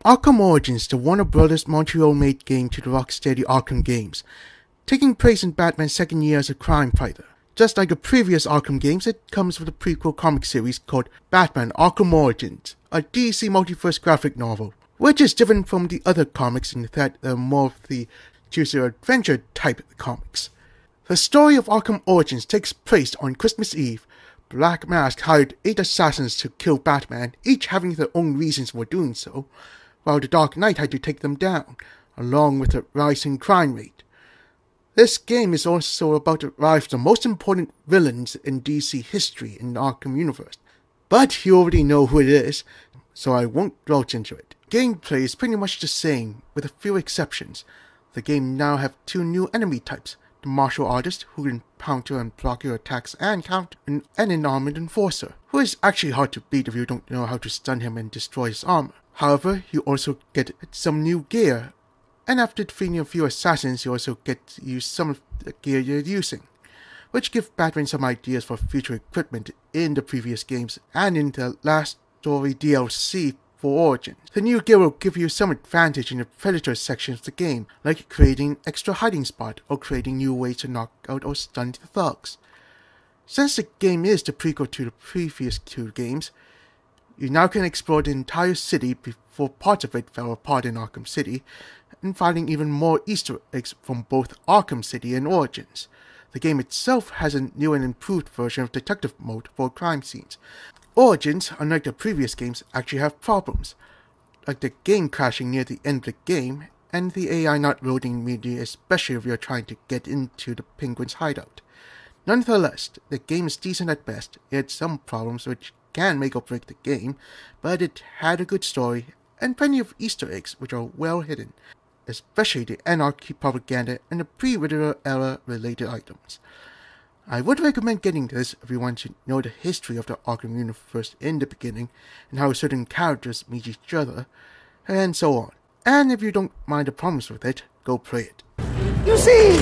Arkham Origins, the Warner Bros. Montreal-made game to the Rocksteady Arkham games, taking place in Batman's second year as a crime fighter. Just like the previous Arkham games, it comes with a prequel comic series called Batman Arkham Origins, a DC multiverse graphic novel, which is different from the other comics in that they're more of the choose-your-adventure type comics. The story of Arkham Origins takes place on Christmas Eve. Black Mask hired 8 assassins to kill Batman, each having their own reasons for doing so, while the Dark Knight had to take them down, along with a rising crime rate. This game is also about the rise of the most important villains in DC history in the Arkham universe. But you already know who it is, so I won't delve into it. Gameplay is pretty much the same, with a few exceptions. The game now have 2 new enemy types, the martial artist, who can counter and block your attacks and counter, and an armored enforcer, who is actually hard to beat if you don't know how to stun him and destroy his armor. However, you also get some new gear, and after defeating a few assassins, you also get to use some of the gear you're using, which give Batman some ideas for future equipment in the previous games and in the last story DLC for Origins. The new gear will give you some advantage in the Predator section of the game, like creating extra hiding spot or creating new ways to knock out or stun the thugs. Since the game is the prequel to the previous 2 games, you now can explore the entire city before parts of it fell apart in Arkham City, and finding even more Easter eggs from both Arkham City and Origins. The game itself has a new and improved version of detective mode for crime scenes. Origins, unlike the previous games, actually have problems, like the game crashing near the end of the game, and the AI not loading immediately, especially if you're trying to get into the Penguin's hideout. Nonetheless, the game is decent at best. It had some problems which can make or break the game, but it had a good story and plenty of Easter eggs which are well hidden, especially the anarchy propaganda and the pre-Riddler era related items. I would recommend getting this if you want to know the history of the Arkham universe in the beginning and how certain characters meet each other, and so on. And if you don't mind the problems with it, go play it. You see,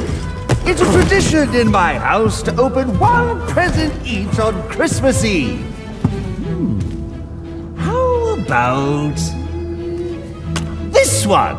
it's a tradition in my house to open one present each on Christmas Eve. How about this one?